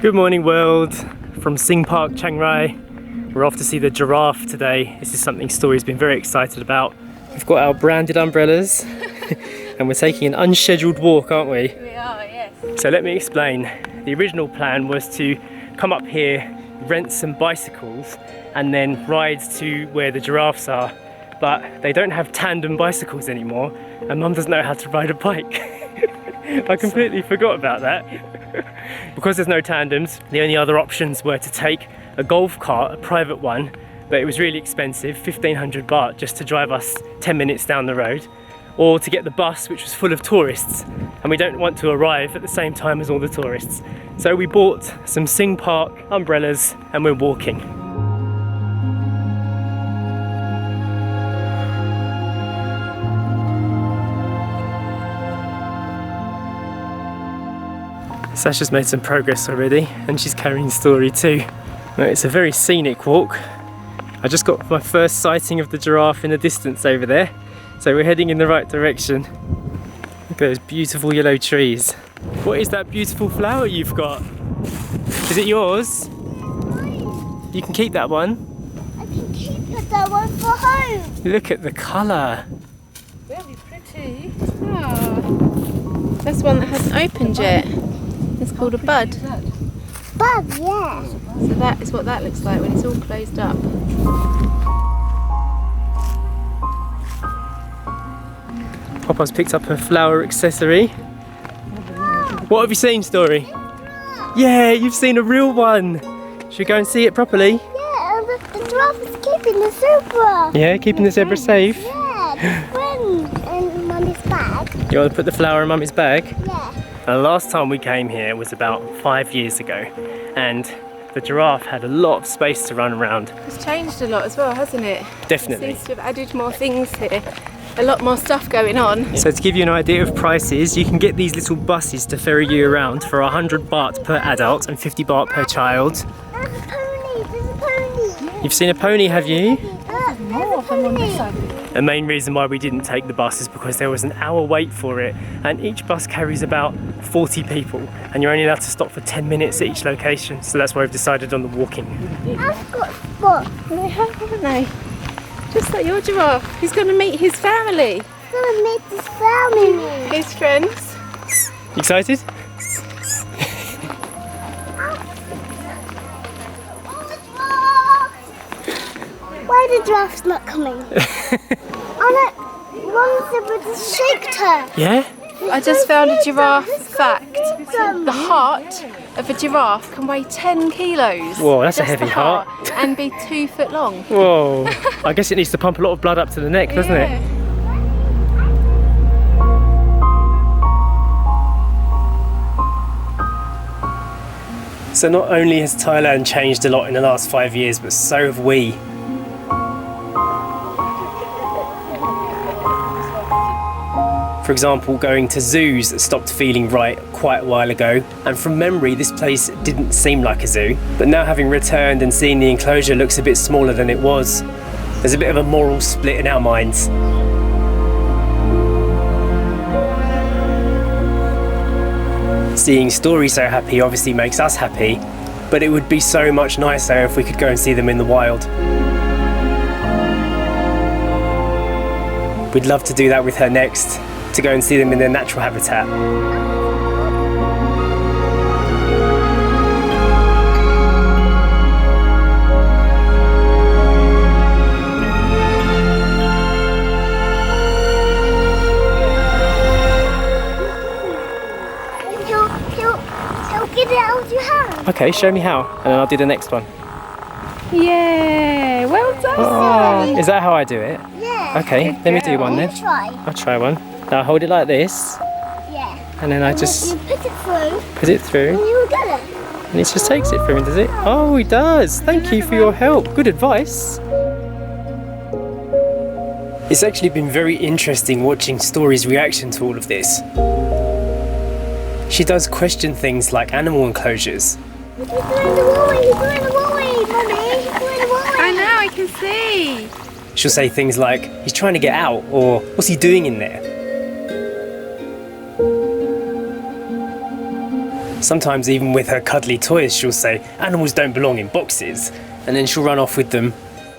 Good morning world, from Singh Park, Chiang Rai. We're off to see the giraffe today. This is something Story's been very excited about. We've got our branded umbrellas and we're taking an unscheduled walk, aren't we? We are, yes. So let me explain. The original plan was to come up here, rent some bicycles and then ride to where the giraffes are. But they don't have tandem bicycles anymore and Mum doesn't know how to ride a bike. I completely forgot about that. Because there's no tandems, the only other options were to take a golf cart, a private one, but it was really expensive, 1500 baht just to drive us 10 minutes down the road, or to get the bus, which was full of tourists, and we don't want to arrive at the same time as all the tourists. So we bought some Singh Park umbrellas and we're walking. Sasha's made some progress already and she's carrying Story too. It's a very scenic walk. I just got my first sighting of the giraffe in the distance over there, so we're heading in the right direction. Look at those beautiful yellow trees. What is that beautiful flower you've got? Is it yours? You can keep that one. I can keep that one for home. Look at the colour. Very pretty. Oh. That's one that hasn't opened yet. It's called a bud. Bud, yeah. So that is what that looks like when it's all closed up. Papa's picked up a flower accessory. What have you seen, Story? Yeah, you've seen a real one. Should we go and see it properly? Yeah, and the giraffe is keeping the zebra. Yeah, keeping the zebra safe. Yeah, the friend in Mummy's bag. You want to put the flower in Mummy's bag? Yeah. The last time we came here was about 5 years ago, and the giraffe had a lot of space to run around. It's changed a lot as well, hasn't it? Definitely. It seems to have added more things here. A lot more stuff going on. So to give you an idea of prices, you can get these little buses to ferry you around for 100 baht per adult and 50 baht per child. There's a pony, there's a pony. You've seen a pony, have you? More of them on this side. The main reason why we didn't take the bus is because there was an hour wait for it, and each bus carries about 40 people, and you're only allowed to stop for 10 minutes at each location, so that's why we've decided on the walking. I've got spots. They have, haven't they? Just like your giraffe. He's going to meet his family. I'm gonna meet this family. His friends. Excited? Why the giraffe's not coming? One zebra just shaked her. Yeah? I just found a giraffe fact. The heart of a giraffe can weigh 10 kilos. Whoa, that's a Just heavy the heart. And be 2 foot long. Whoa. I guess it needs to pump a lot of blood up to the neck, doesn't it? So not only has Thailand changed a lot in the last 5 years, but so have we. For example, going to zoos that stopped feeling right quite a while ago, and from memory this place didn't seem like a zoo, but now having returned and seeing the enclosure looks a bit smaller than it was, there's a bit of a moral split in our minds. Seeing Story so happy obviously makes us happy, but it would be so much nicer if we could go and see them in the wild. We'd love to do that with her next, to go and see them in their natural habitat. He'll get it out of your hand. Okay, show me how, and then I'll do the next one. Yeah, well done. Oh, is that how I do it? Yeah. Okay, let me do one then. Try. I'll try one. Now hold it like this, Yeah. and then I just You put it through put it through, and you'll get it. and it just takes it through, does it? Oh, it does! Thank you for your help. Good advice. It's actually been very interesting watching Story's reaction to all of this. She does question things like animal enclosures. He's doing the wall-way, he's doing the wall-way, Mummy. He's doing the wall-way. I know, I can see. She'll say things like, he's trying to get out, or what's he doing in there? Sometimes even with her cuddly toys, she'll say, animals don't belong in boxes, and then she'll run off with them.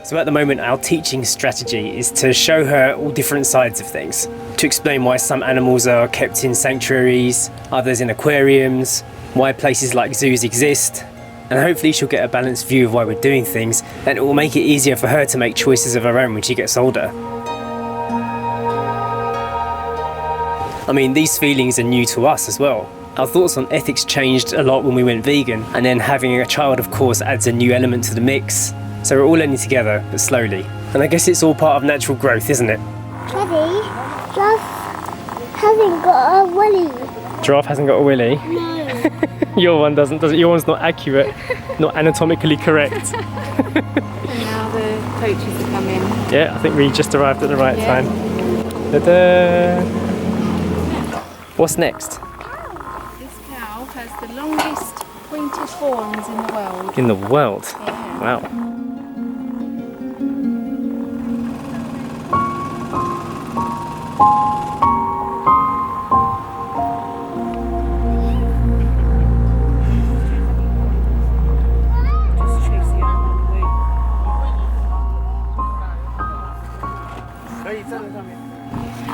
So at the moment, our teaching strategy is to show her all different sides of things, to explain why some animals are kept in sanctuaries, others in aquariums, why places like zoos exist, and hopefully she'll get a balanced view of why we're doing things, and it will make it easier for her to make choices of her own when she gets older. I mean, these feelings are new to us as well. Our thoughts on ethics changed a lot when we went vegan, and then having a child, of course, adds a new element to the mix. So we're all learning together, but slowly. And I guess it's all part of natural growth, isn't it? Daddy, giraffe hasn't got a willy. Giraffe hasn't got a willy? No. Your one doesn't, does it? Your one's not accurate, not anatomically correct. And now the coaches are coming. Yeah, I think we just arrived at the right Yeah. time. Ta-da! What's next? This cow has the longest pointed horns in the world. In the world? Yeah. Wow.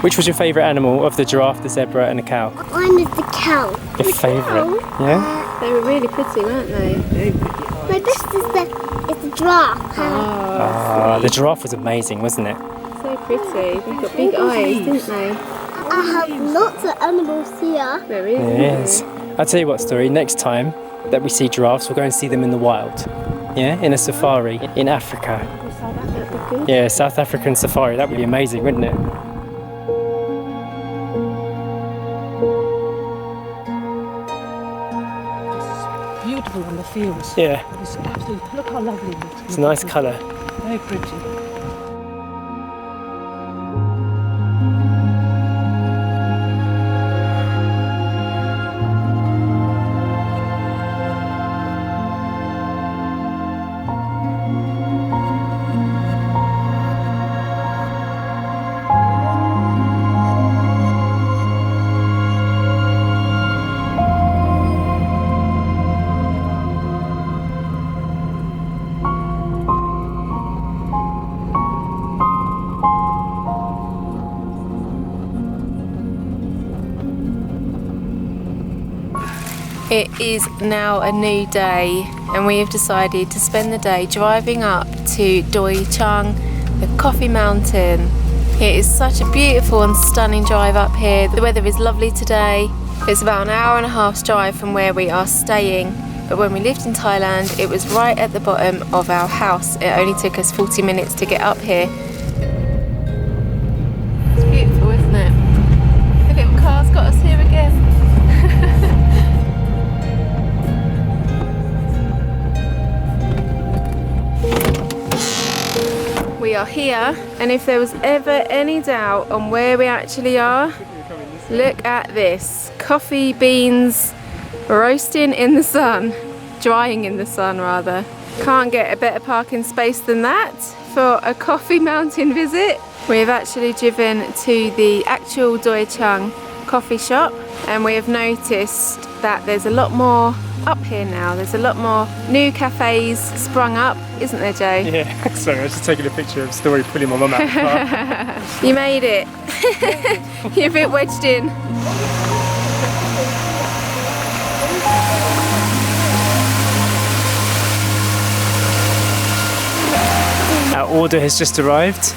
Which was your favourite animal of the giraffe, the zebra and the cow? Mine is the cow. Your favourite? Yeah? They were really pretty, weren't they? My best is the giraffe. Ah, the giraffe was amazing, wasn't it? So pretty. They've got big eyes, didn't they? I have lots of animals here. There is. Yes. I'll tell you what, Story, next time that we see giraffes, we'll go and see them in the wild. Yeah, in a safari in Africa. That'd be good. Yeah, South African safari, that would be amazing, wouldn't it? Beautiful on the fields. Yeah, It's absolutely, look how lovely it looks. it's a nice colour. Very pretty. It is now a new day and we have decided to spend the day driving up to Doe Chung, the coffee mountain. It is such a beautiful and stunning drive up here. The weather is lovely today. It's about an hour and a half's drive from where we are staying, but when we lived in Thailand it was right at the bottom of our house. It only took us 40 minutes to get up here. It's beautiful, isn't it? The little car's got us here again. We are here, and if there was ever any doubt on where we actually are, look at this. Coffee beans roasting in the sun, drying in the sun rather. Can't get a better parking space than that for a coffee mountain visit. We've actually driven to the actual Doe Chung coffee shop, and we have noticed that there's a lot more up here now. There's a lot more new cafes sprung up, isn't there, Joe? Yeah, sorry, I was just taking a picture of Story pulling my mum out of the car. You made it. You're a bit wedged in. Our order has just arrived.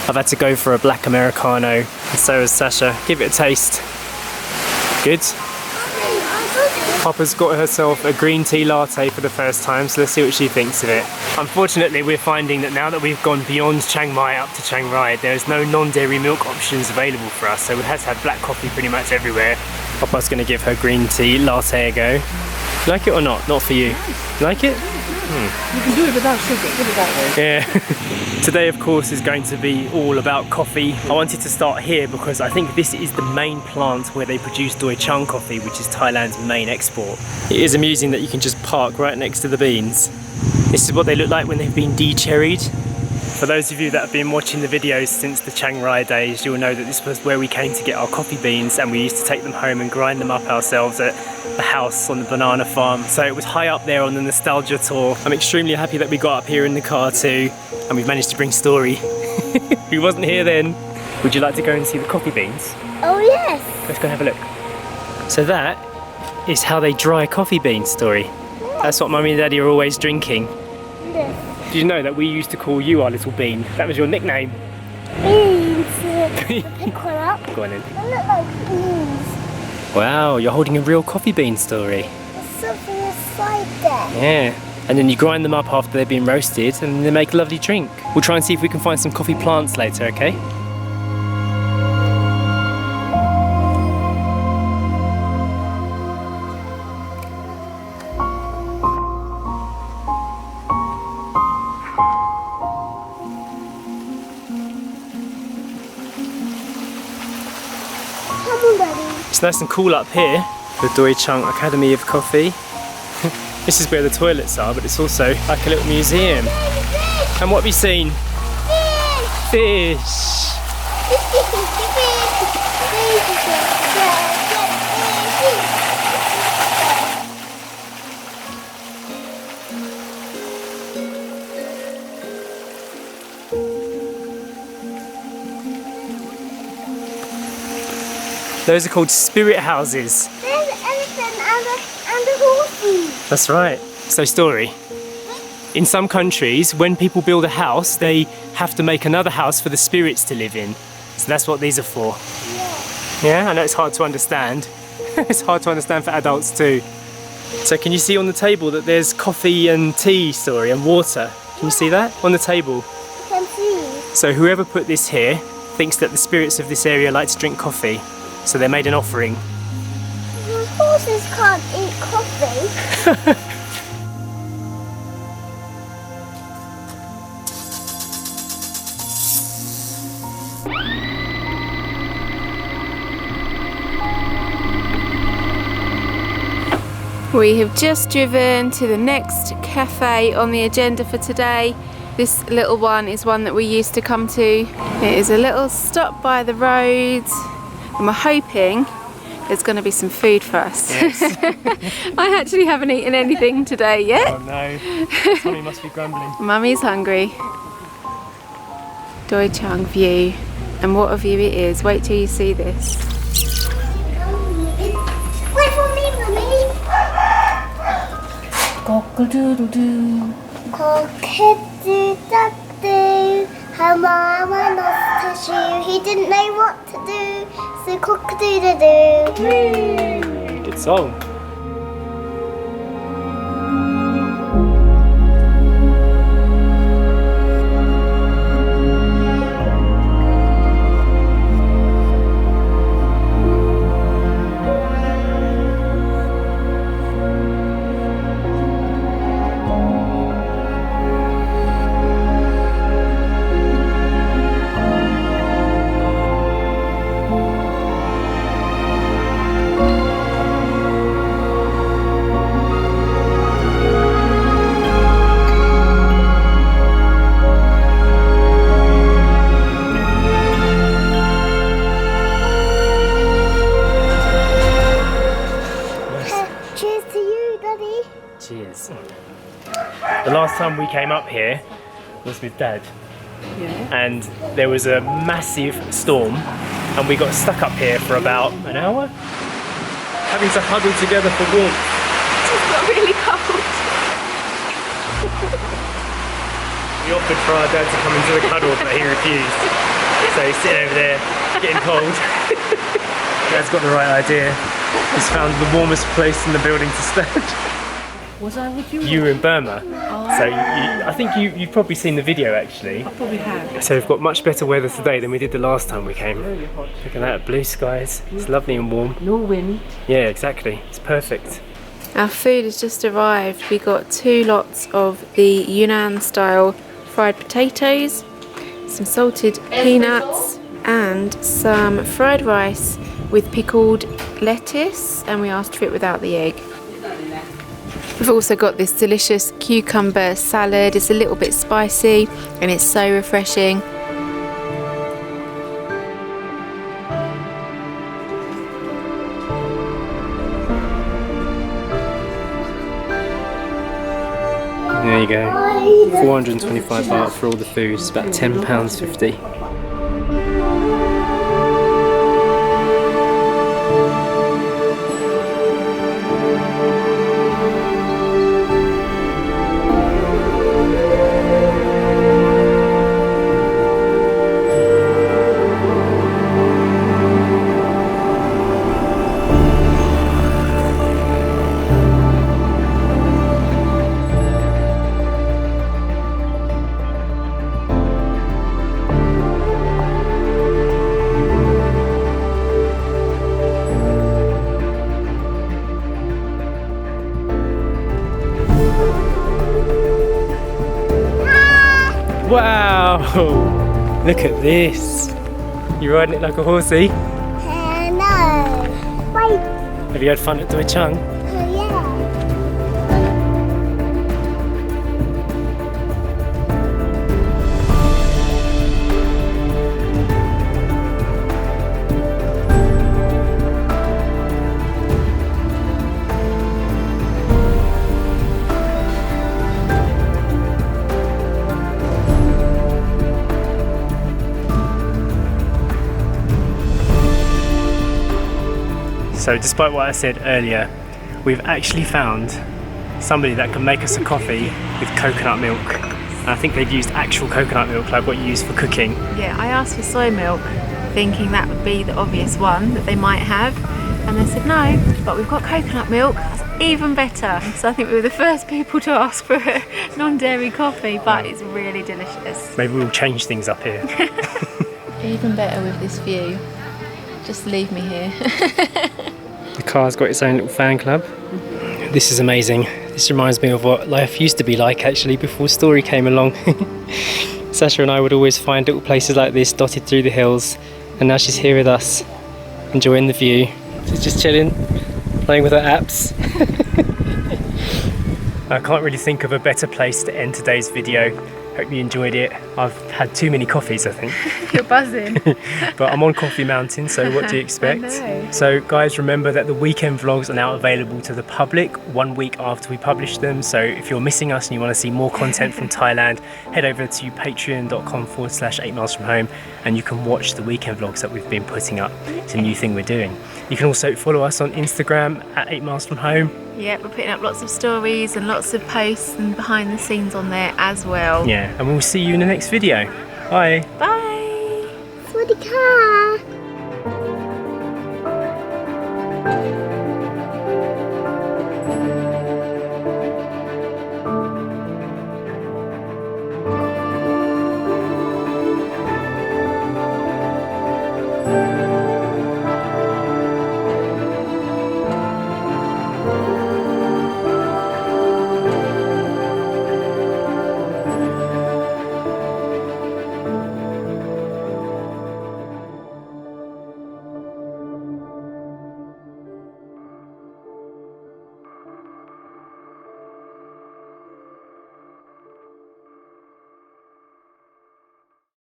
I've had to go for a black Americano, and so has Sasha. Give it a taste. Good? Papa's got herself a green tea latte for the first time, so let's see what she thinks of it. Unfortunately, we're finding that now that we've gone beyond Chiang Mai up to Chiang Rai, there's no non-dairy milk options available for us, so we had to have black coffee pretty much everywhere. Papa's going to give her green tea latte a go. Like it or not? Not for you. Like it? You can do it without sugar, put it that way. Yeah. Today, of course, is going to be all about coffee. I wanted to start here because I think this is the main plant where they produce Doe Chung Coffee, which is Thailand's main export. It is amusing that you can just park right next to the beans. This is what they look like when they've been de-cherried. For those of you that have been watching the videos since the Chiang Rai days, you'll know that this was where we came to get our coffee beans, and we used to take them home and grind them up ourselves at the house on the banana farm. So it was high up there on the nostalgia tour. I'm extremely happy that we got up here in the car too, and we've managed to bring Story, who wasn't here then. Would you like to go and see the coffee beans? Oh yes. Let's go and have a look. So that is how they dry coffee beans, Story. That's what Mummy and Daddy are always drinking. Yes. Did you know that we used to call you our little bean? That was your nickname. Beans. Pick one up. Go on then. They look like beans. Wow, you're holding a real coffee bean, Story. There's something inside there. Yeah. And then you grind them up after they've been roasted and they make a lovely drink. We'll try and see if we can find some coffee plants later, okay? Come on, Daddy. It's nice and cool up here, the Doe Chung Academy of Coffee. This is where the toilets are, but it's also like a little museum. And what have you seen? Fish! Those are called spirit houses. There's an elephant and a horsey. That's right. So, Story. In some countries, when people build a house, they have to make another house for the spirits to live in. So that's what these are for. Yeah, I know it's hard to understand. It's hard to understand for adults too. So can you see on the table that there's coffee and tea, Story, and water? Can you see that on the table? I can see. So whoever put this here thinks that the spirits of this area like to drink coffee. So they made an offering. The horses can't eat coffee. We have just driven to the next cafe on the agenda for today. This little one is one that we used to come to. It is a little stop by the road, and we're hoping there's going to be some food for us. Yes. I actually haven't eaten anything today yet. Oh no, Tommy must be grumbling. Mummy's hungry. Doe Chung view, and what a view it is. Wait till you see this. Wait for me, Mummy. Cock-a-doodle-doo. Cock-a-doodle-doo. Her mama lost her shoe. He didn't know what to do, so cock-a-doodle-doo. Good song. Cheers to you, Daddy. Cheers. The last time we came up here was with Dad, Yeah. and there was a massive storm and we got stuck up here for about an hour, having to huddle together for warmth. It's got really cold. We offered for our dad to come into the cuddle, but he refused. So he's sitting over there getting cold. Dad's got the right idea. He's found the warmest place in the building to stand. Was I with you? You were in Burma, so I think you've probably seen the video actually. I probably have. So we've got much better weather today than we did the last time we came. Really hot. Look at that, blue skies. It's lovely and warm. No wind. Yeah, exactly. It's perfect. Our food has just arrived. We got 2 lots of the Yunnan style fried potatoes, some salted peanuts and some fried rice with pickled lettuce, and we asked for it without the egg. We've also got this delicious cucumber salad. It's a little bit spicy and it's so refreshing. There you go. 425 baht for all the food. It's about £10.50. Wow! Look at this! You're riding it like a horsey? No. Wait. Have you had fun at Doe Chung? Yeah. So despite what I said earlier, we've actually found somebody that can make us a coffee with coconut milk. And I think they've used actual coconut milk like what you use for cooking. Yeah, I asked for soy milk thinking that would be the obvious one that they might have, and they said no, but we've got coconut milk. That's even better. So I think we were the first people to ask for a non-dairy coffee, but it's really delicious. Maybe we'll change things up here. Even better with this view. Just leave me here. The car's got its own little fan club. This is amazing. This reminds me of what life used to be like actually before Story came along. Sasha and I would always find little places like this dotted through the hills, and now she's here with us, enjoying the view. She's just chilling, playing with her apps. I can't really think of a better place to end today's video. Hope you enjoyed it. I've had too many coffees, I think. You're buzzing. But I'm on Coffee Mountain, so what do you expect? I know. So guys, remember that the weekend vlogs are now available to the public 1 week after we publish them. So if you're missing us and you want to see more content from Thailand, head over to patreon.com/8 miles from home and you can watch the weekend vlogs that we've been putting up. It's a new thing we're doing. You can also follow us on Instagram at 8 miles from home. Yeah, we're putting up lots of stories and lots of posts and behind the scenes on there as well. Yeah, and we'll see you in the next video. Bye. Bye. Swadika.